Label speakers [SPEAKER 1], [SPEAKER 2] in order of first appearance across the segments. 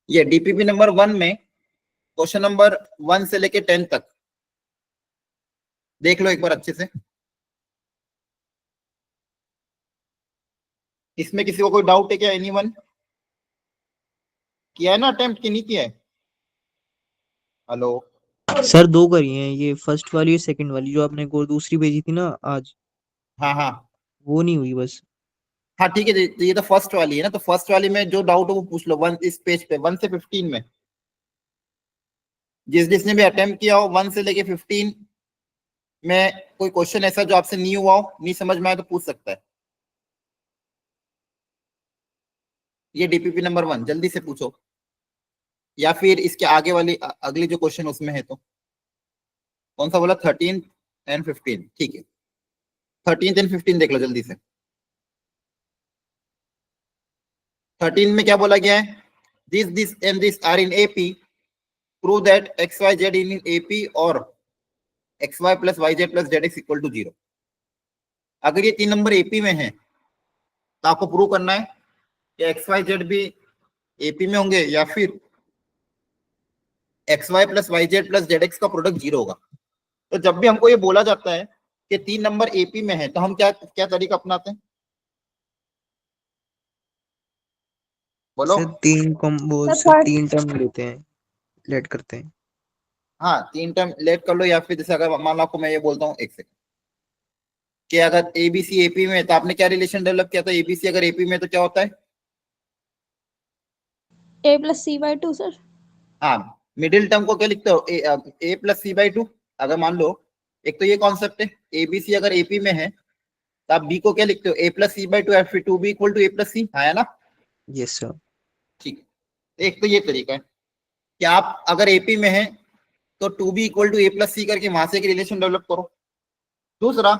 [SPEAKER 1] ये DPP number 1 में question number 1 से लेके 10 तक देख लो एक बार अच्छे से। इसमें किसी को कोई डाउट है क्या? एनीवन किया है ना अटेम्प्ट कि नहीं किया है? हेलो।
[SPEAKER 2] सर दो करी हैं, ये फर्स्ट वाली और सेकंड वाली, जो आपने को दूसरी भेजी थी ना आज,
[SPEAKER 1] हाँ हाँ
[SPEAKER 2] वो नहीं हुई बस।
[SPEAKER 1] हाँ ठीक है। तो ये तो फर्स्ट वाली है ना, तो फर्स्ट वाली में जो डाउट हो वो पूछ लो। वन इस पेज पे 1 से 15 में जिसने भी अटेम्प्ट किया हो 1 से लेके 15 में कोई क्वेश्चन ऐसा जो आपसे नहीं हुआ हो, नहीं समझ में आए, तो पूछ सकता है। ये डीपीपी नंबर 1 जल्दी से पूछो, या फिर इसके आगे वाली अगली जो क्वेश्चन उसमें है। तो कौन सा बोला? 13 एंड 15, ठीक है। 13 एंड 15 देख लो जल्दी से। 13 में क्या बोला गया है? This and this are in AP, prove that X Y Z in AP और X Y plus Y Z plus Z X equal to 0। अगर ये 3 नंबर एपी में है तो आपको प्रूव करना है कि एक्स वाई जेड भी एपी में होंगे, या फिर x Y plus Y Z plus Z x का प्रोडक्ट 0 होगा। तो जब भी हमको ये बोला जाता है कि 3 नंबर एपी में है, तो हम क्या क्या तरीका अपनाते हैं? बोलो।
[SPEAKER 2] सर तीन कम वो
[SPEAKER 3] सर
[SPEAKER 2] सर
[SPEAKER 3] फर्स्ट।
[SPEAKER 2] तीन टर्म लेते हैं, लेट करते हैं।
[SPEAKER 1] हाँ 3 टाइम लेट कर लो, या फिर जैसे अगर मान लो आपको मैं ये बोलता हूँ एक सेकंड कि अगर एबीसी एपी में है, तो आपने क्या रिलेशन डेवलप किया था? एबीसी अगर एपी में तो क्या होता है?
[SPEAKER 3] A plus C by two sir.
[SPEAKER 1] हाँ, मिडिल टर्म को क्या लिखते हो? A plus C by two. अगर मान लो, एक तो ये कॉन्सेप्ट है, एबीसी अगर एपी में है तो आप बी को क्या लिखते हो? A plus C by two, या फिर two B equal to A plus C, है ना?
[SPEAKER 2] Yes sir.
[SPEAKER 1] ठीक है। एक तो ये तरीका है कि आप अगर एपी में है तो two B equal to A plus C करके वहां से एक रिलेशन डेवलप करो। दूसरा,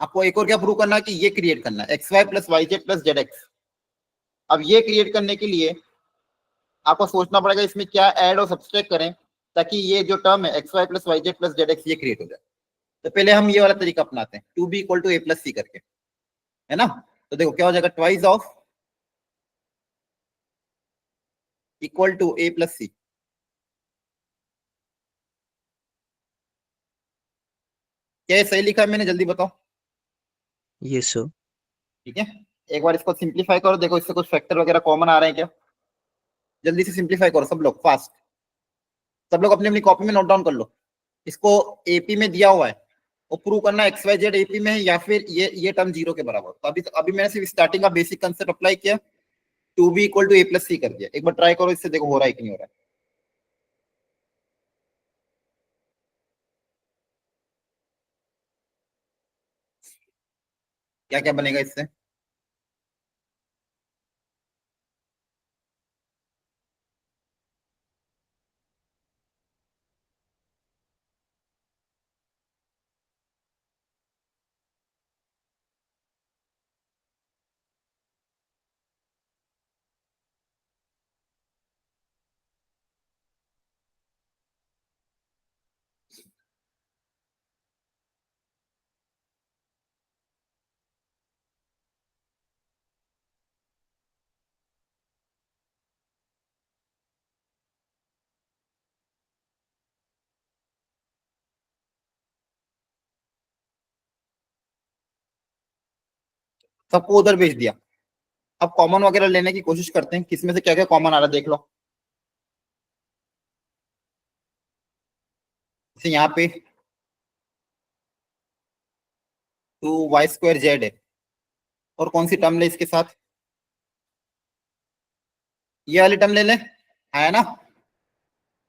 [SPEAKER 1] आपको एक और क्या प्रूव करना है कि ये क्रिएट करना है x Y plus Y Z plus Z x. अब ये क्रिएट करने के लिए आपको सोचना पड़ेगा इसमें क्या ऐड और सब्सट्रैक्ट करें ताकि ये जो टर्म है x Y plus Y Z plus Z x ये क्रिएट हो जाए। तो पहले हम ये वाला तरीका अपनाते हैं, two B equal to A plus C करके, है ना? तो देखो क्या हो जाएगा, twice of equal to A plus C. क्या ये सही लिखा है मैंने? जल्दी बताओ।
[SPEAKER 2] Yes sir.
[SPEAKER 1] ठीक है। एक बार इसको सिंप्लीफाई करो, देखो इससे कुछ फैक्टर वगैरह कॉमन आ रहे हैं क्या? जल्दी से सिंप्लीफाई करो सब लोग, फास्ट। सब लोग अपनी अपनी कॉपी में नोट डाउन कर लो। इसको एपी में दिया हुआ है, वो प्रूव करना एक्स वाई जेड एपी में है या फिर ये टर्म 0 के बराबर। तो अभी अभी मैंने सिर्फ स्टार्टिंग का बेसिक कंसेप्ट अप्लाई किया, two B equal to A plus C कर दिया। एक बार ट्राई करो इससे, देखो हो रहा है कि नहीं हो रहा है। क्या क्या बनेगा इससे? सबको उधर भेज दिया। अब कॉमन वगैरह लेने की कोशिश करते हैं, किसमें से क्या क्या कॉमन आ रहा है देख लो। जैसे यहाँ पे टू वाई स्क्वायर जेड है, और कौन सी टर्म ले इसके साथ? ये वाली टर्म ले ले, है ना?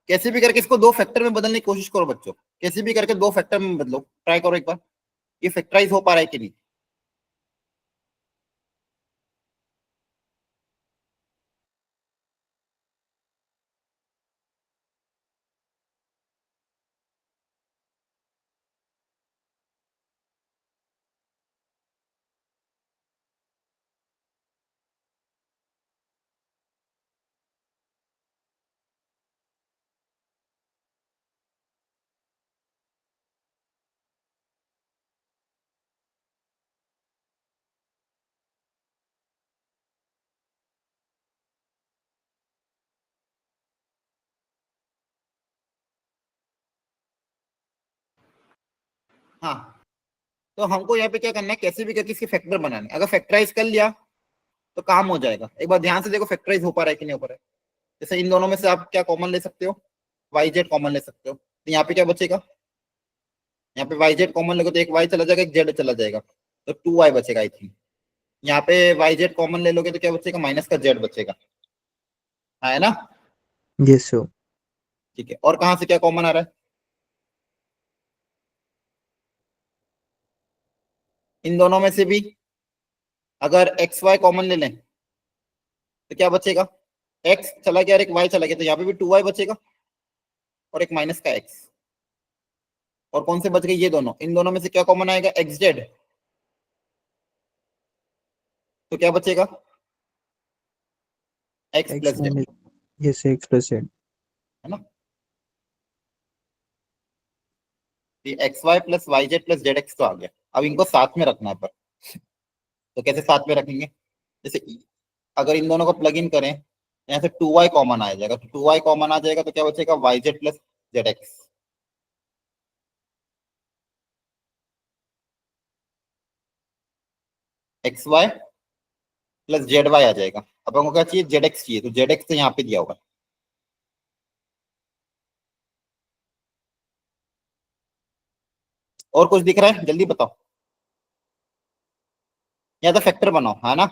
[SPEAKER 1] कैसे भी करके इसको दो फैक्टर में बदलने की कोशिश करो बच्चों। कैसे भी करके दो फैक्टर में बदलो, ट्राई करो एक बार। ये फैक्टराइज हो पा रहा है कि नहीं? हाँ, तो हमको यहाँ पे क्या करना है, कैसे भी करके इसके फैक्टर बनाने। अगर फैक्टराइज कर लिया तो काम हो जाएगा। एक बार ध्यान से देखो फैक्टराइज हो पा रहा है कि नहीं हो पा रहा है। जैसे इन दोनों में से आप क्या कॉमन ले सकते हो, वाई जेड कॉमन ले सकते हो, तो यहाँ पे क्या बचेगा, यहाँ पे वाई जेड कॉमन लोगे तो एक वाई चला जाएगा, एक जेड चला जाएगा, तो 2y बचेगा आई थिंक। यहाँ पे वाई जेड कॉमन ले लोगे तो क्या बचेगा, माइनस का जेड बचेगा, है ना।
[SPEAKER 2] Yes sir.
[SPEAKER 1] ठीक है, और कहाँ से क्या कॉमन आ रहा है, इन दोनों में से भी अगर एक्स वाई कॉमन ले लें तो क्या बचेगा, एक्स चला गया और एक वाई चला गया, तो यहाँ पे भी 2y बचेगा और एक माइनस का एक्स। और कौन से बच गए, ये दोनों, इन दोनों में से क्या कॉमन आएगा, एक्स जेड, तो क्या बचेगा, x
[SPEAKER 2] x
[SPEAKER 1] plus z,
[SPEAKER 2] yes x plus z.
[SPEAKER 1] है ना। X Y plus Y Z plus Z x तो आ गया। अब इनको साथ में रखना है, पर तो कैसे साथ में रखेंगे, जैसे अगर इन दोनों को प्लग इन करें, यहाँ से 2y कॉमन आ जाएगा, तो 2y कॉमन आ जाएगा तो क्या बचेगा, Y Z plus Z X. X Y plus Z Y आ जाएगा। अब हमको क्या चाहिए, जेड एक्स चाहिए, तो जेड एक्स तो यहाँ पे दिया होगा। और कुछ दिख रहा है, जल्दी बताओ, या तो फैक्टर बनाओ, है ना।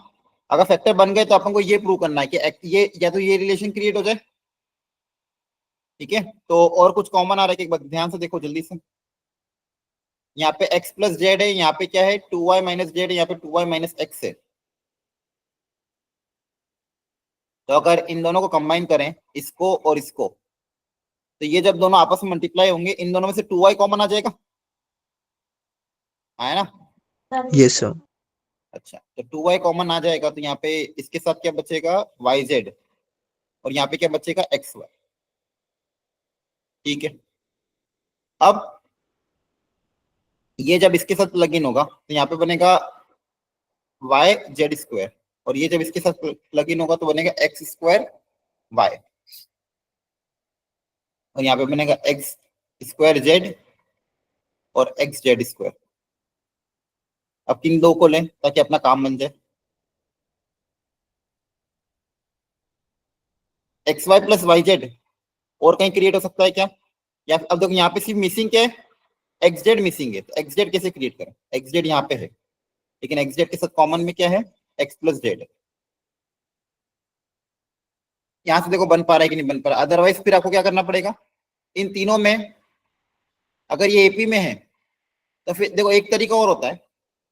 [SPEAKER 1] अगर फैक्टर बन गए तो अपन को ये प्रूव करना है कि ये या तो ये रिलेशन क्रिएट हो जाए, ठीक है। तो और कुछ कॉमन आ रहा है कि एक बार ध्यान से देखो जल्दी से, यहाँ पे x प्लस जेड है, यहाँ पे क्या है 2y माइनस जेड है, यहाँ पे 2y माइनस एक्स है। तो अगर इन दोनों को कंबाइन करें, इसको और इसको, तो ये जब दोनों आपस में मल्टीप्लाई होंगे, इन दोनों में से 2y कॉमन आ जाएगा, है ना।
[SPEAKER 2] Yes sir.
[SPEAKER 1] अच्छा, तो 2y कॉमन आ जाएगा, तो यहाँ पे इसके साथ क्या बचेगा, वाई जेड, और यहाँ पे क्या बचेगा, एक्स वाई, ठीक है। अब ये जब इसके साथ प्लग इन होगा तो यहाँ पे बनेगा वाई जेड स्क्वायर, और ये जब इसके साथ प्लग इन होगा तो बनेगा एक्स स्क्वायर वाई, और यहाँ पे बनेगा एक्स स्क्वायर जेड और एक्स जेड स्क्वायर। अब किन दो को लें ताकि अपना काम बन जाए, x Y plus Y z, और कहीं क्रिएट हो सकता है क्या, या अब देखो यहाँ पे सिर्फ मिसिंग क्या है, एक्स जेड मिसिंग है, तो एक्स जेड कैसे क्रिएट करें, एक्स जेड यहाँ पे है, लेकिन एक्स जेड के साथ कॉमन में क्या है, एक्स प्लस जेड है। यहाँ से देखो बन पा रहा है कि नहीं बन पा रहा, अदरवाइज फिर आपको क्या करना पड़ेगा, इन तीनों में अगर ये एपी में है तो फिर देखो एक तरीका और होता है,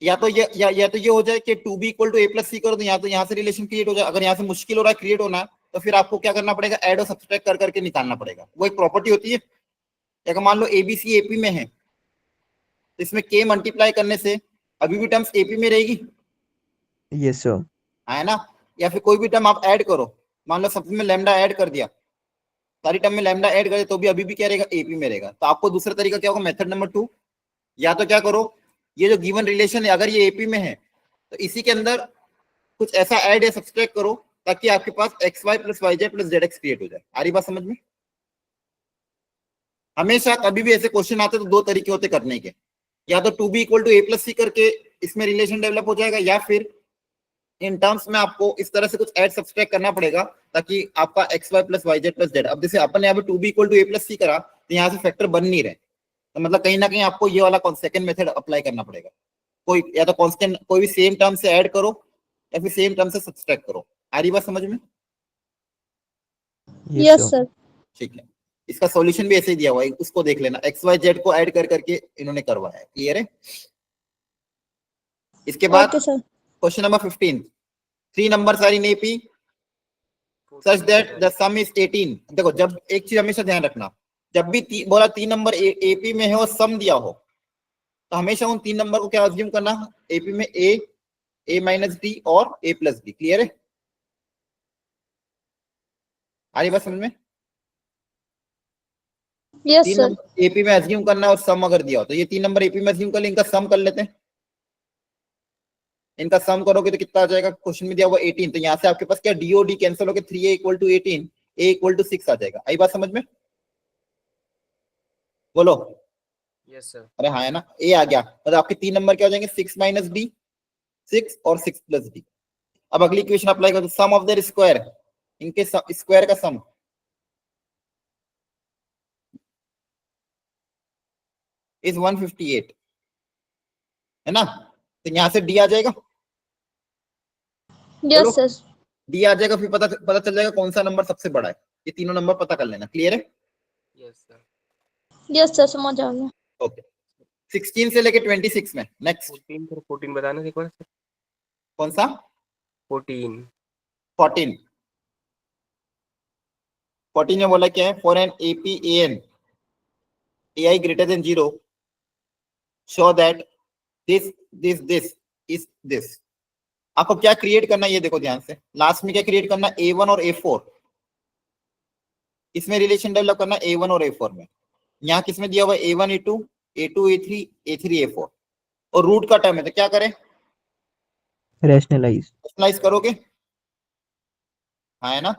[SPEAKER 1] या तो ये या तो ये हो जाए कि 2b equal to a plus C करो, तो यहाँ से रिलेशन क्रिएट हो जाए। अगर यहाँ से मुश्किल हो रहा है क्रिएट होना, तो फिर आपको क्या करना पड़ेगा, ऐड और सब्सट्रैक्ट कर करके निकालना पड़ेगा। वो एक प्रॉपर्टी होती है। अगर मान लो एबीसी एपी में है तो इसमें के मल्टीप्लाई करने से अभी भी टर्म्स एपी में रहेगी,
[SPEAKER 2] यस सर।
[SPEAKER 1] है ना। या फिर कोई भी टर्म आप ऐड करो, मान लो सबसे में लैम्डा ऐड कर दिया, सारी टर्म में लैम्डा ऐड करे तो भी अभी भी क्या रहेगा, एपी में रहेगा। तो आपको दूसरा तरीका क्या होगा, मेथड नंबर 2, या तो क्या करो, ये जो गिवन रिलेशन है अगर ये एपी में है तो इसी के अंदर कुछ ऐसा ऐड या सब्सट्रैक्ट करो ताकि आपके पास X Y plus Y Z plus Z X create हो जाए। आ रही बात समझ में। हमेशा कभी भी ऐसे क्वेश्चन आते तो दो तरीके होते करने के, या तो 2b equal to a plus C करके इसमें रिलेशन डेवलप हो जाएगा, या फिर इन टर्म्स में आपको इस तरह से कुछ ऐड सब्सट्रैक्ट करना पड़ेगा ताकि आपका X Y plus Y Z plus Z. अब जैसे अपन यहाँ पे 2b equal to a plus C करा तो यहाँ से फैक्टर बन नहीं रहे, तो मतलब कहीं ना कहीं आपको ये वाला सेकंड मेथड अप्लाई करना पड़ेगा। कोई या तो कांस्टेंट कोई भी सेम टर्म से ऐड करो या फिर सेम टर्म से सब्सट्रैक्ट करो। आ रही बात समझ में।
[SPEAKER 3] Yes sir.
[SPEAKER 1] ठीक है, इसका सॉल्यूशन भी ऐसे ही दिया हुआ है, उसको देख लेना, एक्स वाई जेड को ऐड कर करके इन्होंने करवाया है। क्लियर है। इसके बाद
[SPEAKER 3] okay sir.
[SPEAKER 1] Question number 15, 3 numbers are in AP such that the sum is 18। देखो जब एक चीज हमेशा ध्यान रखना, जब भी बोला 3 नंबर एपी में है और सम दिया हो तो हमेशा उन 3 नंबर को क्या अज्यूम करना, एपी में ए माइनस डी और ए प्लस डी। क्लियर है। आ रही बात समझ में।
[SPEAKER 3] Yes
[SPEAKER 1] 3
[SPEAKER 3] sir.
[SPEAKER 1] नंबर एपी में अज्यूम करना और सम अगर दिया हो तो ये 3 नंबर एपी में अज्यूम कर ले, इनका सम कर लेते हैं। इनका सम करोगे तो कितना आ जाएगा, क्वेश्चन में दिया हुआ 18, तो यहाँ से आपके पास क्या डीओडी कैंसिल होकर 3a equal to 18, a equal to 6 आ जाएगा। आई बात समझ में। बोलो
[SPEAKER 4] यस सर।
[SPEAKER 1] अरे हाँ है ना, ए आ गया, मतलब आपके 3 नंबर क्या हो जाएंगे, 6 माइनस डी, 6 और 6 प्लस डी। अब अगली इक्वेशन अप्लाई करो, सम ऑफ देयर स्क्वायर, इनके स्क्वायर का सम इज 158, है ना, तो यहां से डी आ जाएगा, बोलो
[SPEAKER 3] यस सर।
[SPEAKER 1] डी आ जाएगा, फिर पता पता चल जाएगा कौन सा नंबर सबसे बड़ा है, ये तीनों नंबर पता कर लेना, क्लियर है?
[SPEAKER 4] Yes sir.
[SPEAKER 3] यस सर, समझ आ गया।
[SPEAKER 1] ओके, 16 से लेके 26 में नेक्स्ट
[SPEAKER 4] 14 सर, 14 बताना एक बार सर।
[SPEAKER 1] कौन सा?
[SPEAKER 4] 14।
[SPEAKER 1] 14, 14 में बोला क्या है, for an AP n ai greater than 0 show that this is this। आपको क्या क्रिएट करना है ये देखो ध्यान से, लास्ट में क्या क्रिएट करना है, A1 और A4, इसमें रिलेशन डेवलप करना है A1 और A4 में। यहाँ किसमें दिया हुआ है, A1 A2 A2 A3 A3 A4, और रूट का टर्म है तो क्या करें,
[SPEAKER 2] रैशनलाइज।
[SPEAKER 1] रैशनलाइज करोगे, हाँ है ना,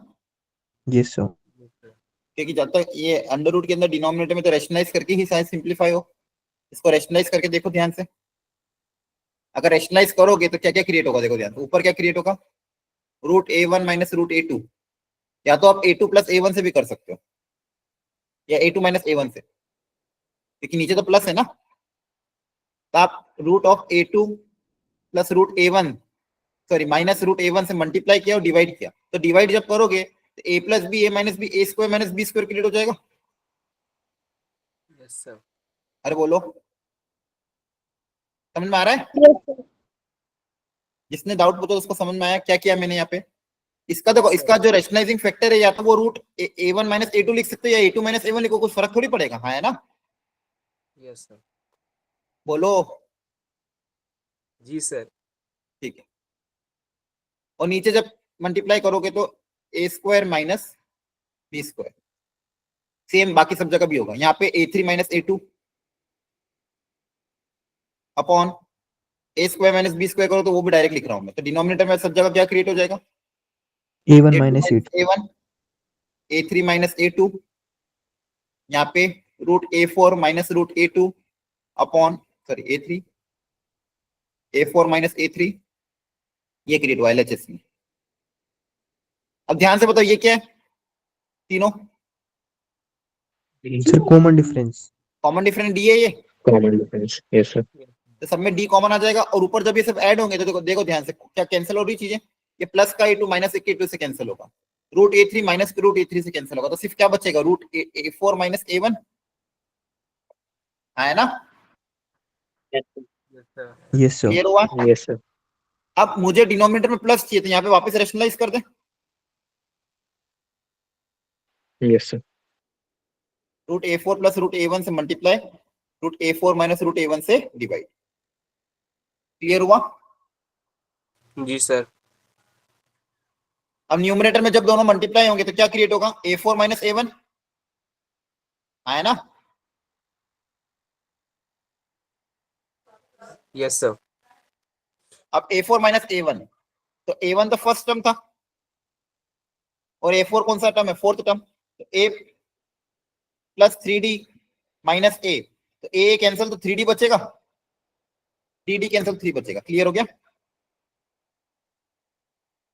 [SPEAKER 2] यस सर।
[SPEAKER 4] Yes sir.
[SPEAKER 1] क्योंकि जब तक ये अंडर रूट के अंदर डिनोमिनेटर में तो रैशनलाइज करके ही शायद सिंप्लीफाई हो, इसको रैशनलाइज करके देखो ध्यान से, अगर रैशनलाइज करोगे तो क्या क्या क्रिएट होगा, देखो ध्यान से, ऊपर क्या क्रिएट होगा, root A1 minus root A2, या तो आप A2 प्लस A1 से भी कर सकते हो, या A2 माइनस A1 से, क्योंकि नीचे तो प्लस है ना, तो आप root of A2 plus root A1, sorry minus root A1 से मल्टीप्लाई किया और डिवाइड किया, तो डिवाइड जब करोगे तो A plus B, A minus B, A square minus B square create हो जाएगा।
[SPEAKER 4] Yes sir.
[SPEAKER 1] अरे बोलो, समझ में आ रहा है?
[SPEAKER 3] Yes sir.
[SPEAKER 1] जिसने डाउट पूछा उसको समझ में आया क्या किया मैंने यहाँ पे? इसका देखो, इसका जो रैशनलाइजिंग फैक्टर है, या तो वो रूट A1 माइनस A2 लिख सकते हो, या A2 माइनस A1 लिखो, कुछ फर्क थोड़ी पड़ेगा, हाँ है ना,
[SPEAKER 4] यस सर।
[SPEAKER 1] बोलो।
[SPEAKER 4] जी सर।
[SPEAKER 1] ठीक है, और नीचे जब मल्टीप्लाई करोगे तो A square minus B square, same बाकी सब जगह भी होगा, यहाँ पे A3 माइनस A2 upon A square minus B square करो तो वो भी डायरेक्ट लिख रहा हूं मैं, तो डिनोमिनेटर में सब जगह क्या क्रिएट हो जाएगा,
[SPEAKER 2] A1
[SPEAKER 1] A2
[SPEAKER 2] minus
[SPEAKER 1] minus
[SPEAKER 2] A2।
[SPEAKER 1] A1, A3 माइनस A2, यहाँ पे root A4 minus root A2 upon, sorry A3, A4 minus A3, ये क्रिएट हुआ LHS में। अब ध्यान से बताओ ये क्या है, तीनों
[SPEAKER 2] sir common difference.
[SPEAKER 1] Common difference D है ये,
[SPEAKER 5] कॉमन डिफरेंस, यस सर।
[SPEAKER 1] तो सब में डी कॉमन आ जाएगा, और ऊपर जब ये सब ऐड होंगे तो देखो देखो ध्यान से क्या कैंसिल हो रही चीजें, ये प्लस का A2 माइनस A2 से कैंसिल होगा, root A3 minus root A3 से कैंसिल होगा, तो सिर्फ क्या बचेगा, रूट A4 माइनस A1, है ना,
[SPEAKER 4] yes sir.
[SPEAKER 2] Yes sir.
[SPEAKER 1] Clear हुआ?
[SPEAKER 5] Yes sir.
[SPEAKER 1] अब मुझे डिनोमिनेटर में प्लस चाहिए, तो यहाँ पे वापस रेशनलाइज कर दे,
[SPEAKER 5] yes sir.
[SPEAKER 1] Root A4 plus root A1 से multiply, root A4 minus root A1 से डिवाइड, क्लियर हुआ?
[SPEAKER 4] जी सर।
[SPEAKER 1] अब न्यूमरेटर में जब दोनों मल्टीप्लाई होंगे तो क्या क्रिएट होगा, A4 माइनस A1, है ना,
[SPEAKER 4] यस सर।
[SPEAKER 1] अब A4 माइनस A1, तो A1 तो फर्स्ट टर्म था, और A4 कौन सा टर्म है, फोर्थ टर्म, तो A plus 3D minus A, तो A कैंसिल तो 3D बचेगा, 3D कैंसिल 3 बचेगा, क्लियर हो गया?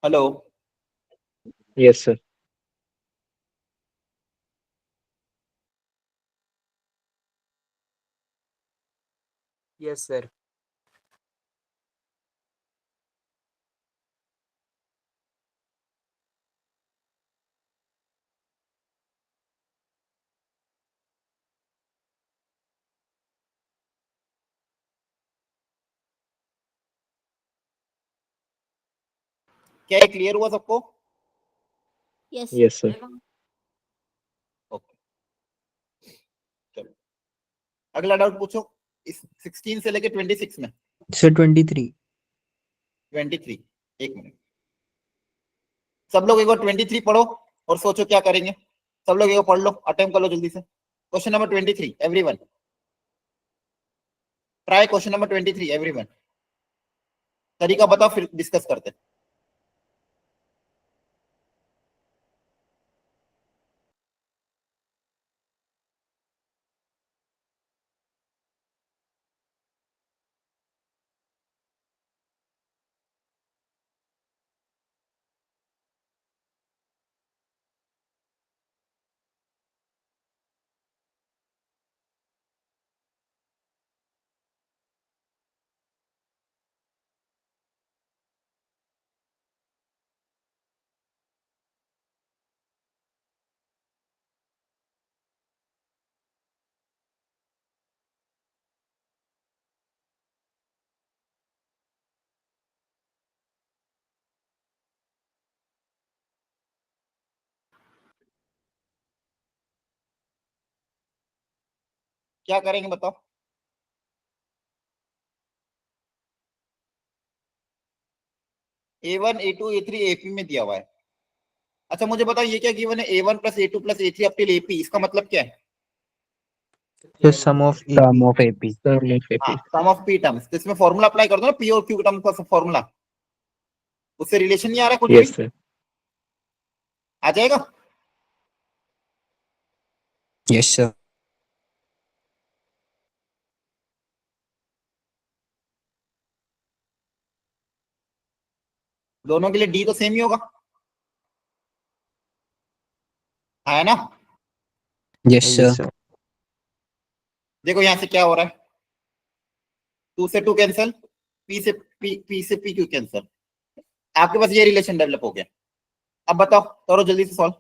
[SPEAKER 1] Hello,
[SPEAKER 5] yes sir.
[SPEAKER 4] Yes sir.
[SPEAKER 1] क्या ये क्लियर हुआ सबको?
[SPEAKER 3] Yes
[SPEAKER 5] yes sir.
[SPEAKER 1] ओके, चलो अगला डाउट पूछो, इस 16 से लेके 26 में।
[SPEAKER 2] सर 23।
[SPEAKER 1] 23, एक मिनट, सब लोग एक बार 23 पढ़ो और सोचो क्या करेंगे, सब लोग एक बार पढ़ लो, अटेम्प्ट कर लो जल्दी से, question number 23 everyone, try question number 23 everyone, तरीका बताओ फिर डिस्कस करते हैं। क्या करेंगे बताओ? A1 A2 A3 AP में दिया हुआ है। अच्छा मुझे बताओ ये क्या गिवन है? A1 plus A2 plus A3 up till AP, इसका मतलब क्या है?
[SPEAKER 2] The sum of
[SPEAKER 5] Sum
[SPEAKER 2] AP.
[SPEAKER 5] of AP. Sum of
[SPEAKER 1] हाँ,
[SPEAKER 5] AP.
[SPEAKER 1] Sum of P terms. तो इसमें फॉर्मूला अप्लाई कर दो ना, P और Q टर्म का फॉर्मूला, उससे रिलेशन नहीं आ रहा कुछ भी,
[SPEAKER 5] Yes, sir.
[SPEAKER 1] आ जाएगा।
[SPEAKER 6] Yes, sir.
[SPEAKER 1] दोनों के लिए D तो सेम ही होगा, है ना?
[SPEAKER 6] Yes, sir.
[SPEAKER 2] Yes, sir.
[SPEAKER 1] देखो यहाँ से क्या हो रहा है, 2 से 2 कैंसिल, P से PQ कैंसिल, आपके पास ये रिलेशन डेवलप हो गया। अब बताओ, करो जल्दी से सॉल्व।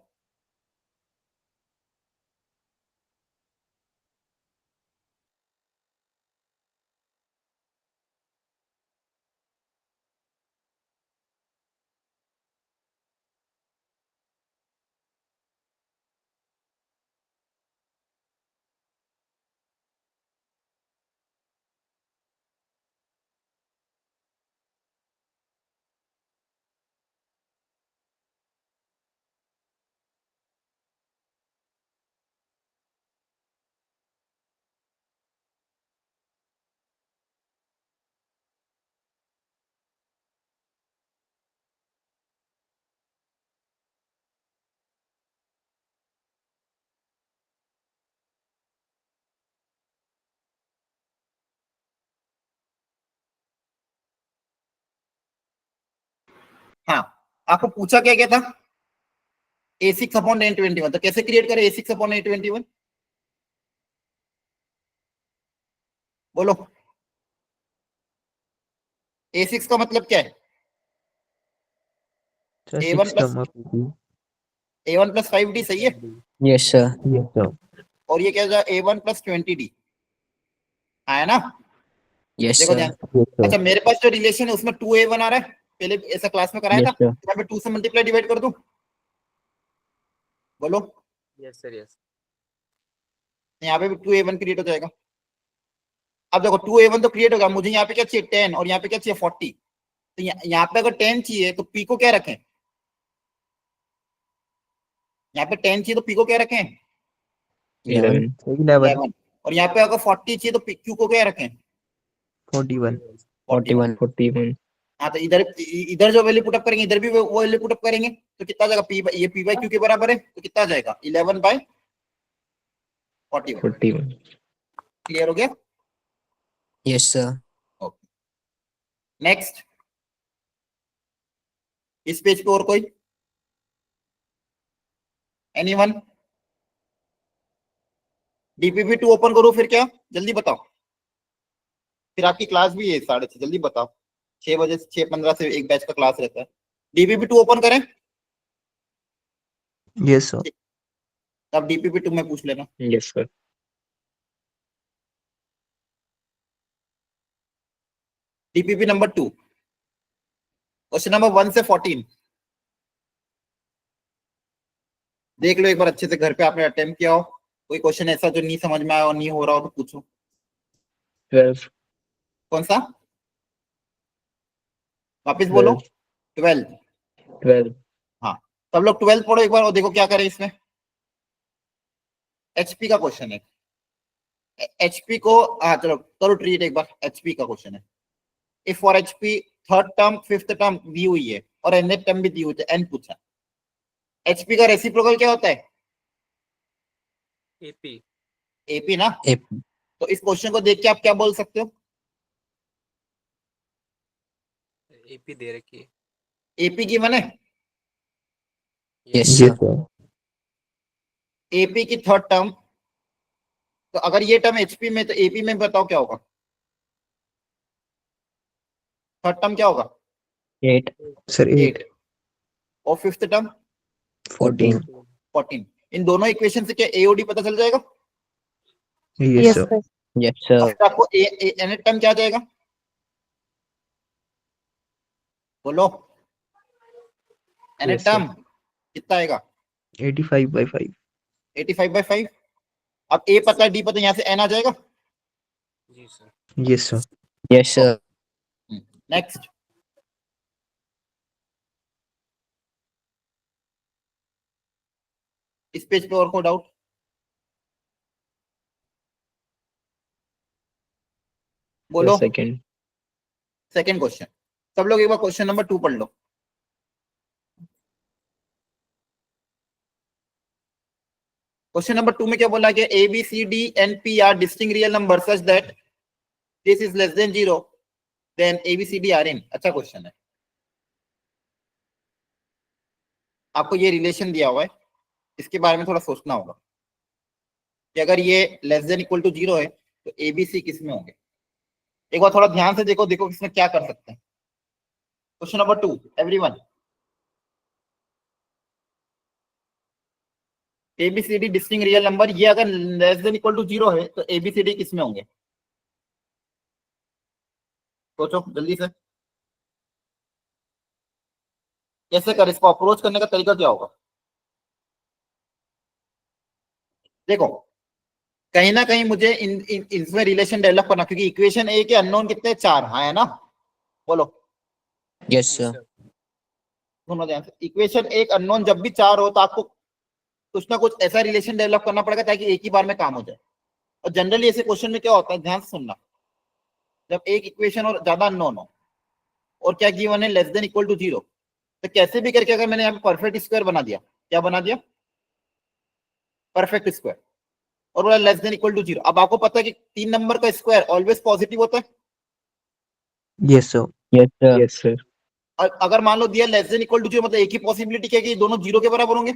[SPEAKER 1] हाँ, आपको पूछा क्या क्या था? A6 अपॉन N21, तो कैसे क्रिएट करें A6 अपॉन N21? बोलो, A6 का मतलब क्या है?
[SPEAKER 2] The
[SPEAKER 1] A1
[SPEAKER 2] sixth
[SPEAKER 1] plus
[SPEAKER 2] term of AP.
[SPEAKER 1] A1 plus 5D सही है,
[SPEAKER 6] Yes, sir.
[SPEAKER 2] Yes, sir.
[SPEAKER 1] और ये क्या हो जाए A1 प्लस 20D, है ना?
[SPEAKER 6] Yes,
[SPEAKER 1] देखो
[SPEAKER 6] sir.
[SPEAKER 1] ध्यान।
[SPEAKER 2] Yes, sir.
[SPEAKER 1] अच्छा मेरे पास जो रिलेशन है उसमें 2A1 आ रहा है, पहले ऐसा क्लास में कराया
[SPEAKER 6] Yes,
[SPEAKER 1] था,
[SPEAKER 6] sir.
[SPEAKER 1] यहाँ पे 2 से मल्टीप्लाई डिवाइड कर दूं, बोलो।
[SPEAKER 4] Yes, sir. Yes.
[SPEAKER 1] यहाँ पे भी 2A1 क्रिएट हो जाएगा। अब देखो 2A1 तो क्रिएट होगा, मुझे यहाँ पे क्या चाहिए 10 और यहाँ पे क्या चाहिए 40, तो यहाँ पे अगर 10 चाहिए तो P को क्या रखें? यहाँ पे 10 चाहिए तो P को क्या रखें?
[SPEAKER 6] 11.
[SPEAKER 2] 11.
[SPEAKER 1] 11। और यहाँ पे अगर 40 चाहिए तो Q को क्या रखें?
[SPEAKER 2] 41.
[SPEAKER 6] 41.
[SPEAKER 5] 41.
[SPEAKER 1] हाँ, तो इधर इधर जो वैल्यू पुटअप करेंगे इधर भी वो वैल्यू पुटअप करेंगे, तो कितना आ जाएगा? ये P बाई Q के बराबर है, तो कितना आ जाएगा? 11/41।
[SPEAKER 5] 41.
[SPEAKER 1] क्लियर हो गया?
[SPEAKER 6] Yes, sir.
[SPEAKER 1] Okay, next. इस पेज पे और कोई? एनीवन? DPP2 ओपन करो, फिर क्या? जल्दी बताओ, फिर आपकी क्लास भी है 6:30, जल्दी बताओ। 6 बजे से 6:15 से एक बैच का क्लास रहता है। DPP2 ओपन करें,
[SPEAKER 2] Yes, sir.
[SPEAKER 1] तब DPP2 में पूछ लेना।
[SPEAKER 5] Yes, sir.
[SPEAKER 1] DPP number 2, question number 1 से 14 देख लो एक बार अच्छे से, घर पे आपने अटेम्प्ट किया हो, कोई क्वेश्चन ऐसा जो नहीं समझ में आया और नहीं हो रहा हो तो पूछो।
[SPEAKER 5] 12.
[SPEAKER 1] कौन सा? वापस बोलो।
[SPEAKER 5] 12.
[SPEAKER 1] 12।
[SPEAKER 5] 12.
[SPEAKER 1] हाँ, सब लोग 12 पढ़ो एक बार और देखो क्या करें इसमें। एचपी का क्वेश्चन है, एचपी को, हाँ चलो करो ट्रीट एक बार। एचपी का क्वेश्चन है, if for HP third term fifth term दी हुई है और nth टर्म भी दी हुई है, एन पूछा। एचपी का रेसिप्रोकल क्या होता है?
[SPEAKER 4] AP.
[SPEAKER 1] एपी ना?
[SPEAKER 6] AP.
[SPEAKER 1] तो इस क्वेश्चन को देख के आप क्या बोल सकते हो?
[SPEAKER 4] AP दे रखी है.
[SPEAKER 1] एपी की माने
[SPEAKER 6] Yes,
[SPEAKER 2] Yes,
[SPEAKER 6] sir.
[SPEAKER 2] sir.
[SPEAKER 1] AP की थर्ड टर्म, तो अगर ये टर्म एचपी में तो एपी में बताओ क्या होगा? थर्ड टर्म क्या होगा?
[SPEAKER 5] 8.
[SPEAKER 2] Sir, 8.
[SPEAKER 1] 8। और फिफ्थ टर्म
[SPEAKER 6] 14.
[SPEAKER 1] 14। इन दोनों इक्वेशन से क्या एओडी पता चल जाएगा?
[SPEAKER 2] Yes, sir.
[SPEAKER 6] Yes,
[SPEAKER 1] और
[SPEAKER 6] sir.
[SPEAKER 1] फिर आपको nth टर्म क्या आ जाएगा? बोलो, nth
[SPEAKER 5] Yes, sir.
[SPEAKER 1] टर्म कितना आएगा?
[SPEAKER 2] 85/5.
[SPEAKER 1] 85/5। अब ए पता है, डी पता है, यहाँ से एन आ जाएगा।
[SPEAKER 4] जी sir.
[SPEAKER 2] Yes sir.
[SPEAKER 6] Yes, sir.
[SPEAKER 1] Next, इस पेज पे और को डाउट? बोलो।
[SPEAKER 5] Second.
[SPEAKER 1] सेकंड क्वेश्चन, सब लोग एक बार क्वेश्चन नंबर 2 पढ़ लो। क्वेश्चन नंबर 2 में क्या बोला गया? A B C D and p are distinct real number such that this is less than 0, then A B C D are in. अच्छा क्वेश्चन है। आपको ये रिलेशन दिया हुआ है, इसके बारे में थोड़ा सोचना होगा कि अगर ये लेस देन इक्वल टू 0 है तो ए बी सी किस में होंगे। एक बार थोड़ा ध्यान से देखो, देखो किसमें क्या कर सकते हैं। Question number 2, everyone. ABCD distinct real number, ये अगर लेस देन इक्वल टू 0 है तो एबीसीडी किस में होंगे? सोचो जल्दी से, कैसे कर, इसको अप्रोच करने का तरीका क्या होगा? देखो कहीं ना कहीं मुझे इसमें रिलेशन डेवलप करना, क्योंकि इक्वेशन ए के अननोन कितने? 4, हाँ है ना? बोलो।
[SPEAKER 6] Yes,
[SPEAKER 4] जी
[SPEAKER 6] sir.
[SPEAKER 4] सर।
[SPEAKER 1] सुनो ध्यान से, इक्वेशन एक अननोन जब भी 4 हो तो आपको कुछ ना कुछ ऐसा रिलेशन डेवलप करना पड़ेगा ताकि एक ही बार में काम हो जाए। और जनरली ऐसे क्वेश्चन में क्या होता है, ध्यान से सुनना, जब एक इक्वेशन और ज्यादा अननोन हो और क्या गिवन है लेस देन इक्वल टू 0, तो कैसे भी करके अगर मैंने यहाँ पे परफेक्ट स्क्वायर बना दिया, क्या बना दिया? परफेक्ट स्क्वायर, और बोला लेस देन इक्वल टू 0। अब आपको पता है कि 3 नंबर का स्क्वायर ऑलवेज पॉजिटिव होता है।
[SPEAKER 2] Yes sir.
[SPEAKER 5] Yes, sir. Yes, sir.
[SPEAKER 1] और अगर मान लो दिया लेस देन इक्वल टू 0, मतलब एक ही पॉसिबिलिटी क्या है कि दोनों 0 के बराबर होंगे।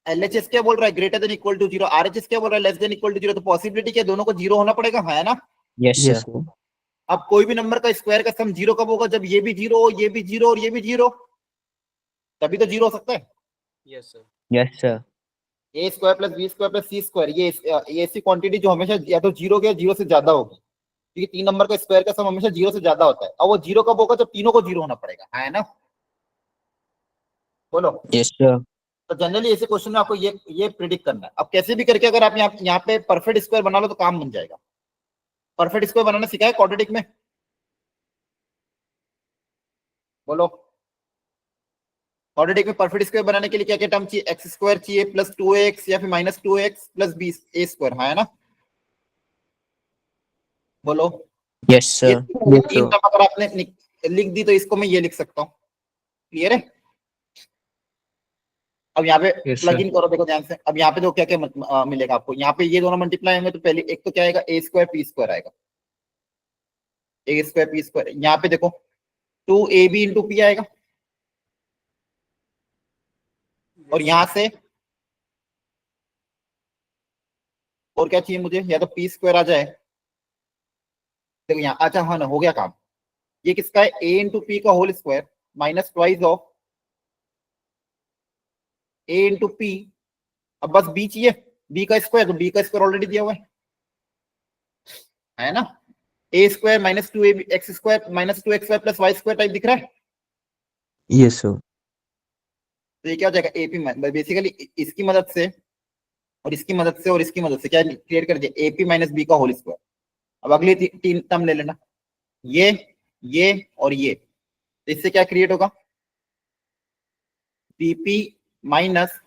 [SPEAKER 1] एलएचएस क्या बोल रहा है? Greater than equal to 0। RHS क्या बोल रहा है? Less than equal to 0। तो पॉसिबिलिटी क्या, दोनों को 0 होना पड़ेगा, है ना?
[SPEAKER 6] Yes,
[SPEAKER 2] yes
[SPEAKER 6] sir.
[SPEAKER 2] सर।
[SPEAKER 1] अब कोई भी नंबर का स्क्वायर का सम 0 कब होगा? जब ये भी 0 हो, ये भी 0 और ये भी 0, तभी तो 0 हो सकता है।
[SPEAKER 4] Yes sir.
[SPEAKER 5] Yes, sir.
[SPEAKER 1] A square plus B square plus C square, ये ऐसी क्वांटिटी जो हमेशा या तो 0 के 0 से ज्यादा होगी, क्योंकि 3 नंबर का स्क्वायर का सम हमेशा 0 से ज्यादा होता है। और वो 0 कब होगा? जब तीनों को 0 होना पड़ेगा, है ना? बोलो।
[SPEAKER 6] Yes, sir.
[SPEAKER 1] तो जनरली ऐसे क्वेश्चन में आपको ये प्रिडिक्ट करना है। अब कैसे भी करके अगर आप यहाँ पे परफेक्ट स्क्वायर बना लो तो काम बन जाएगा। परफेक्ट स्क्वायर बनाना सिखाया क्वाड्रेटिक में? बोलो। क्वाड्रेटिक में परफेक्ट स्क्वायर बनाने के लिए क्या क्या टर्म चाहिए? एक्स स्क्वायर चाहिए प्लस 2x या फिर माइनस 2x प्लस बी ए स्क्वायर, है ना? बोलो।
[SPEAKER 6] Yes,
[SPEAKER 1] ये
[SPEAKER 6] sir.
[SPEAKER 1] तीन टर्म अगर आपने लिख दी तो इसको मैं ये लिख सकता हूँ। क्लियर है? अब यहाँ पे
[SPEAKER 5] Yes,
[SPEAKER 1] प्लग
[SPEAKER 5] sir.
[SPEAKER 1] इन करो, देखो ध्यान से। अब यहाँ पे तो क्या क्या मिलेगा आपको? यहाँ पे ये दोनों मल्टीप्लाई होंगे तो पहले एक तो क्या आएगा? ए स्क्वायर पी स्क्वायर आएगा। ए स्क्वायर पी स्क्वायर, यहाँ पे देखो 2ab इंटू पी आएगा। और यहां से और क्या चाहिए मुझे? या तो पी स्क्वायर आ जाए, देखो यहाँ। अच्छा हाँ ना, हो गया काम। ये किसका है? ए इंटू पी का whole square minus twice of A into P. अब बस बी चाहिए, बी का स्क्वायर, तो बी का स्क्वायर ऑलरेडी दिया हुआ है ना? A square minus 2 X square minus 2 X plus Y square type दिख रहा है।
[SPEAKER 2] Yes sir.
[SPEAKER 1] तो ये क्या हो जाएगा? एपी बेसिकली इसकी मदद से और इसकी मदद से और इसकी मदद से क्या क्रिएट कर दिया? एपी माइनस बी का होल स्क्वायर। अब अगली तीन टर्म ले लेना, ये और ये। तो इससे क्या क्रिएट होगा? बीपी माइनस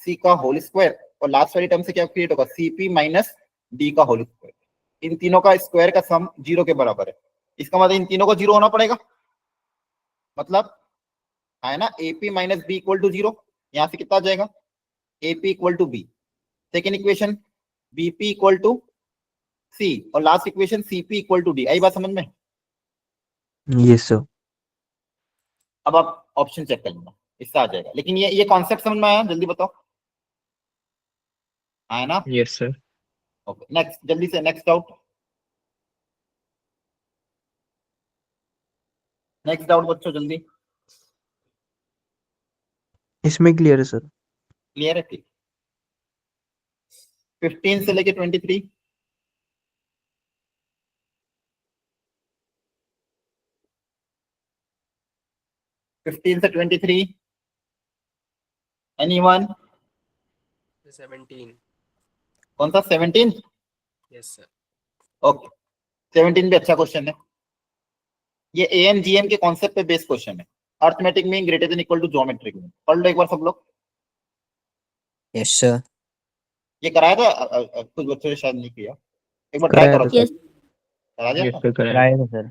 [SPEAKER 1] सी का होल स्क्वायर। और लास्ट वाली टर्म से क्या क्रिएट होगा? सीपी माइनस डी का होल स्क्वायर। इन तीनों का स्क्वायर का सम 0 के बराबर है। इसका मतलब इन तीनों को 0 होना पड़ेगा, मतलब है ना? AP minus B equal to 0। यहां से कितना आ जाएगा? AP equal to B. Second equation BP equal to C, और last equation CP equal to D. आई बात समझ में?
[SPEAKER 2] Yes sir.
[SPEAKER 1] अब आप ऑप्शन चेक कर लेना, इससे आ जाएगा। लेकिन ये कॉन्सेप्ट समझ में आया? जल्दी बताओ, आया ना?
[SPEAKER 5] Yes, sir.
[SPEAKER 1] ओके नेक्स्ट, जल्दी से नेक्स्ट डाउट। नेक्स्ट डाउट बच्चों जल्दी।
[SPEAKER 2] इसमें क्लियर है सर।
[SPEAKER 1] क्लियर है? ठीक। 15 से लेके 23। फिफ्टीन से 23। एनीवन?
[SPEAKER 4] 17.
[SPEAKER 1] कौन सा 17?
[SPEAKER 4] Yes, sir.
[SPEAKER 1] ओके, 17 भी अच्छा क्वेश्चन है। ये AMGM के कॉन्सेप्ट पे बेस्ड क्वेश्चन है। Arithmetic mean greater than equal to geometric mean. पढ़ लो एक बार सब लोग।
[SPEAKER 6] Yes, sir.
[SPEAKER 1] ये कराया था कुछ बच्चों ने शायद नहीं किया, एक बार ट्राई
[SPEAKER 2] कराया
[SPEAKER 1] करो।
[SPEAKER 2] था
[SPEAKER 3] Yes.
[SPEAKER 1] करा दिया
[SPEAKER 5] Yes,
[SPEAKER 1] था?
[SPEAKER 5] sir. Correct.
[SPEAKER 6] Right, sir.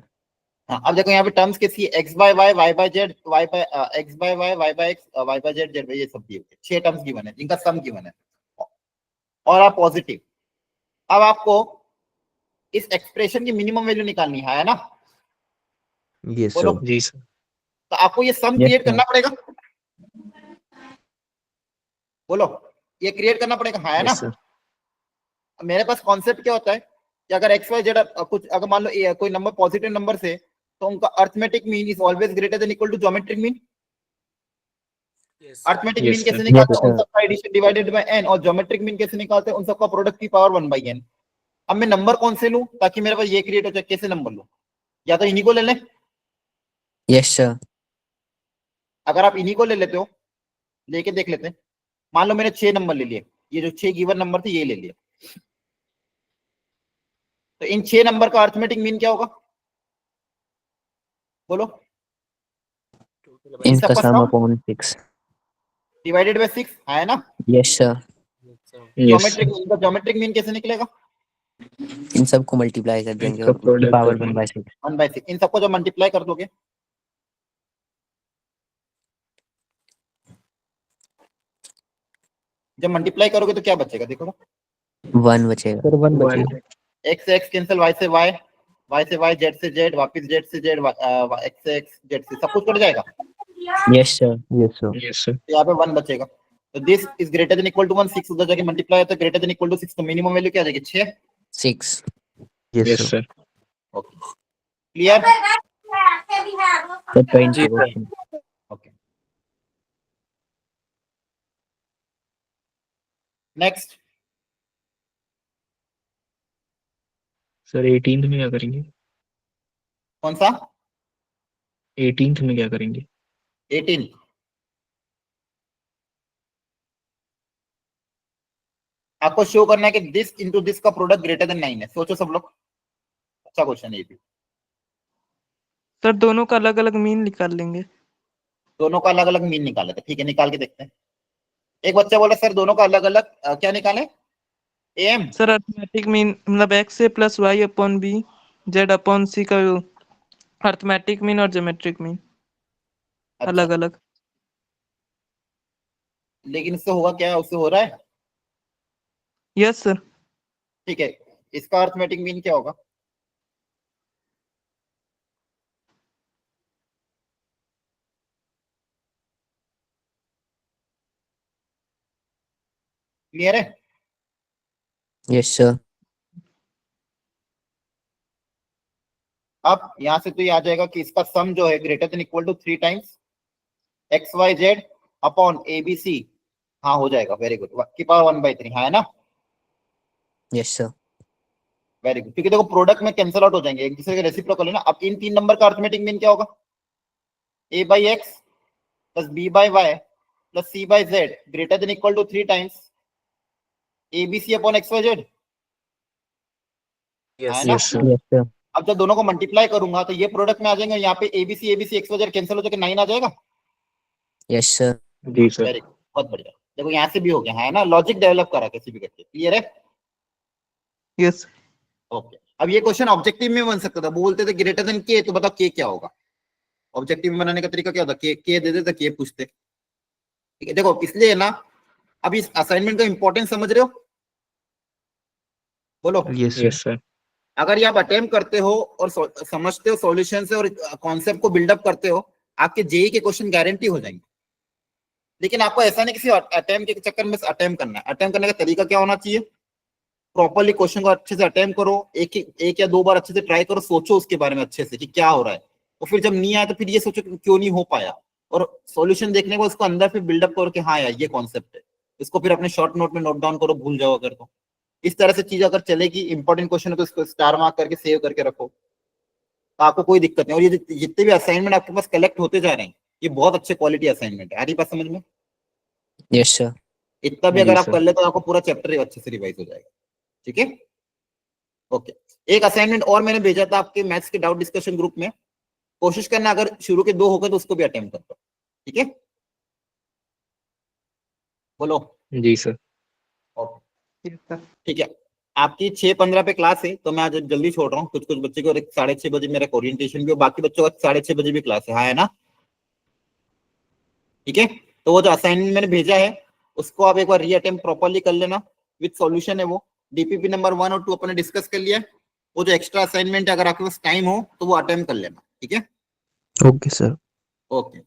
[SPEAKER 1] हाँ, अब देखो यहाँ पे टर्म्स कैसी है, x by y, y by z, y by x by y, y by x, y by z, z by, ये सब दिए हुए 6 टर्म्स गिवन है जिनका सम गिवन है और आप पॉजिटिव। अब आपको इस एक्सप्रेशन की मिनिमम वैल्यू निकालनी है ना?
[SPEAKER 2] यस
[SPEAKER 1] बोलो।
[SPEAKER 2] सर।
[SPEAKER 5] जी सर।
[SPEAKER 1] तो आपको ये सम
[SPEAKER 6] Yes,
[SPEAKER 1] क्रिएट
[SPEAKER 6] sir.
[SPEAKER 1] करना पड़ेगा। बोलो, ये क्रिएट करना पड़ेगा, है ना?
[SPEAKER 5] Yes, sir.
[SPEAKER 1] मेरे पास कॉन्सेप्ट क्या होता है कि अगर एक्स वाई जेड कुछ, अगर मान लो कोई नंबर पॉजिटिव नंबर से, तो उनका arithmetic mean is always greater than equal to geometric mean.
[SPEAKER 4] Yes, sir.
[SPEAKER 1] Arithmetic
[SPEAKER 5] Yes,
[SPEAKER 1] mean कैसे
[SPEAKER 5] sir.
[SPEAKER 1] निकालते
[SPEAKER 6] Yes,
[SPEAKER 1] हैं? उन
[SPEAKER 6] sir.
[SPEAKER 1] सबका एडिशन डिवाइडेड बाय n, और ज्योमेट्रिक मीन कैसे निकालते हैं? उन सबका प्रोडक्ट की पावर 1 बाई n। अब मैं नंबर कौन से लूं ताकि मेरे पास ये क्रिएट हो जाए? कैसे नंबर लूं? या तो इन्हीं को ले लें।
[SPEAKER 6] Yes, sir.
[SPEAKER 1] अगर आप इन्हीं को ले लेते हो, लेके देख लेते हैं। मान लो मैंने 6 नंबर ले लिए, ये जो 6 गिवन नंबर थे ये ले लिए, तो इन 6 नंबर का अर्थमेटिक मीन क्या होगा? बोलो।
[SPEAKER 4] Total
[SPEAKER 1] इन
[SPEAKER 6] Inka
[SPEAKER 1] सबका
[SPEAKER 6] sum
[SPEAKER 1] sum
[SPEAKER 6] upon 6.
[SPEAKER 1] Divided by 6, है ना?
[SPEAKER 6] Yes, sir.
[SPEAKER 4] Yes, sir.
[SPEAKER 5] Yes, sir.
[SPEAKER 1] Geometric mean का ज्योमेट्रिक मीन कैसे निकलेगा?
[SPEAKER 6] इन सबको मल्टीप्लाई कर देंगे
[SPEAKER 5] इनका
[SPEAKER 6] और उसकी
[SPEAKER 5] product
[SPEAKER 6] पावर
[SPEAKER 5] करना।
[SPEAKER 6] 1/6.
[SPEAKER 1] 1/6। इन सबको जब मल्टीप्लाई कर दोगे, जब मल्टीप्लाई करोगे तो क्या बचेगा? देखो ना,
[SPEAKER 6] 1 बचेगा.
[SPEAKER 2] Sir 1
[SPEAKER 5] One.
[SPEAKER 2] बचेगा।
[SPEAKER 1] एक्स से एक्स कैंसिल, वाई से वाई, वाई से वाई, जेड से जेड, वापस जेड से जेड, एक्स से एक्स, जेड से, सब कुछ कट जाएगा।
[SPEAKER 6] Yes, sir.
[SPEAKER 2] Yes sir.
[SPEAKER 5] Yes, sir.
[SPEAKER 1] तो यहाँ पे 1 बचेगा। तो this is greater than equal to 1, 6 उधर जाके मल्टीप्लाई होता है, ग्रेटर देन इक्वल टू 6, तो मिनिमम वैल्यू क्या आ जाएगी? 6।
[SPEAKER 6] 6.
[SPEAKER 2] Yes
[SPEAKER 5] Yes,
[SPEAKER 2] sir.
[SPEAKER 5] sir.
[SPEAKER 1] Okay, clear?
[SPEAKER 6] The point
[SPEAKER 5] जी, sir.
[SPEAKER 6] question.
[SPEAKER 1] Okay, next.
[SPEAKER 5] Sir, 18th में क्या करेंगे?
[SPEAKER 1] कौन सा?
[SPEAKER 5] 18th में क्या करेंगे?
[SPEAKER 1] 18। आपको शो करना है कि दिस इंटू दिस का प्रोडक्ट ग्रेटर देन 9 है। सोचो सब लोग, अच्छा क्वेश्चन है ये भी।
[SPEAKER 7] सर दोनों का अलग अलग मीन निकाल लेंगे।
[SPEAKER 1] दोनों का अलग अलग मीन निकाले थे, ठीक है, निकाल के देखते हैं। एक बच्चा बोला सर दोनों का अलग अलग क्या निकाले? एम।
[SPEAKER 7] सर अर्थमेटिक मीन मतलब X A plus Y upon B Z upon C का अर्थमेटिक मीन और ज्योमेट्रिक मीन अलग अलग।
[SPEAKER 1] लेकिन इससे होगा क्या? उससे हो रहा है,
[SPEAKER 7] यस सर।
[SPEAKER 1] ठीक है। इसका अर्थमेटिक मीन क्या होगा? क्लियर है?
[SPEAKER 6] Yes, sir.
[SPEAKER 1] अब यहां से तो ये आ जाएगा कि इसका सम जो है greater than equal to 3 times x Y z upon A B C. हाँ हो जाएगा, वेरी गुड, की पावर 1/3, है ना?
[SPEAKER 6] Yes, sir.
[SPEAKER 1] वेरी गुड, क्योंकि देखो प्रोडक्ट में कैंसिल आउट हो जाएंगे, एक दूसरे के रेसिप्रोकल है ना। अब इन 3 नंबर का अर्थमेटिक मीन क्या होगा? A by X plus B by Y plus C by Z greater than equal to 3 times A B C upon X Y Z,
[SPEAKER 4] Yes,
[SPEAKER 1] है
[SPEAKER 4] sir.
[SPEAKER 1] ना?
[SPEAKER 5] Yes, sir.
[SPEAKER 6] Yes, sir.
[SPEAKER 1] अब जब दोनों को multiply करूंगा तो ये प्रोडक्ट में आ जाएंगे, यहाँ पे ABC ABC x Y z cancel हो जाकर 9 आ जाएगा।
[SPEAKER 6] Yes, sir.
[SPEAKER 5] जी सर।
[SPEAKER 1] वेरी गुड, बहुत बढ़िया। देखो यहाँ से भी हो गया, है ना? लॉजिक डेवलप करा किसी भी करके, क्लियर है?
[SPEAKER 7] यस
[SPEAKER 1] ओके, अब ये क्वेश्चन ऑब्जेक्टिव में बन सकता था, बोलते थे ग्रेटर देन के, तो बताओ के क्या होगा? ऑब्जेक्टिव में बनाने का तरीका क्या होता? के दे देते, के पूछते, ठीक है। देखो इसलिए ना, अब इस असाइनमेंट का इंपॉर्टेंस समझ रहे हो? बोलो।
[SPEAKER 2] Yes
[SPEAKER 5] Yes,
[SPEAKER 2] sir.
[SPEAKER 5] sir.
[SPEAKER 1] अगर ये आप अटेम्प्ट करते हो और समझते हो सॉल्यूशन से और कॉन्सेप्ट को बिल्डअप करते हो, आपके जेई के क्वेश्चन गारंटी हो जाएंगे। लेकिन आपको ऐसा नहीं किसी अटेम्प्ट के चक्कर में अटेम्प्ट करना है। अटेम्प्ट करने का तरीका क्या होना चाहिए? प्रॉपर्ली क्वेश्चन को अच्छे से अटेम्प्ट करो, एक या 2 बार अच्छे से ट्राई करो, सोचो उसके बारे में अच्छे से कि क्या हो रहा है, और फिर जब नहीं आया तो फिर ये सोचो कि क्यों नहीं हो पाया, और सॉल्यूशन देखने को उसको अंदर फिर बिल्डअप करो कि हाँ यार ये कॉन्सेप्ट है। इसको फिर अपने शॉर्ट नोट में नोट डाउन करो, भूल जाओ अगर तो। इस तरह से चीज अगर चलेगी, इंपॉर्टेंट क्वेश्चन है तो इसको स्टार मार्क करके सेव करके रखो, तो आपको कोई दिक्कत नहीं। और ये जितने भी असाइनमेंट आपके पास कलेक्ट होते जा रहे हैं, ये बहुत अच्छे क्वालिटी असाइनमेंट है। आ रही बात समझ में?
[SPEAKER 6] Yes, sir.
[SPEAKER 1] इतना भी
[SPEAKER 5] जी
[SPEAKER 1] अगर आप
[SPEAKER 5] सर।
[SPEAKER 1] कर ले तो आपको पूरा चैप्टर ही अच्छे से रिवाइज हो जाएगा। ठीक है, ओके। एक असाइनमेंट और मैंने भेजा था आपके मैथ्स के डाउट डिस्कशन ग्रुप में, कोशिश करना अगर शुरू के 2 हो गए तो उसको भी अटेम्प्ट कर दो। ठीक है, बोलो।
[SPEAKER 5] जी सर।
[SPEAKER 1] Okay,
[SPEAKER 7] Yes, sir.
[SPEAKER 1] ठीक है। आपकी 6:15 पे क्लास है, तो मैं आज जल्दी छोड़ रहा हूँ। कुछ कुछ बच्चे को 6:30 बजे मेरा ओरिएंटेशन भी, और बाकी बच्चों का 6:30 बजे भी क्लास है। हाँ, है ना? ठीक है, तो वो जो असाइनमेंट मैंने भेजा है उसको आप एक बार रीअटेम्प्ट प्रॉपर्ली कर लेना, विद सॉल्यूशन है वो। डीपीपी नंबर 1 और 2 अपने डिस्कस कर लिया है। वो जो एक्स्ट्रा असाइनमेंट है अगर आपके पास टाइम हो तो वो अटेम्प्ट कर लेना। ठीक है,
[SPEAKER 2] ओके सर।
[SPEAKER 1] ओके।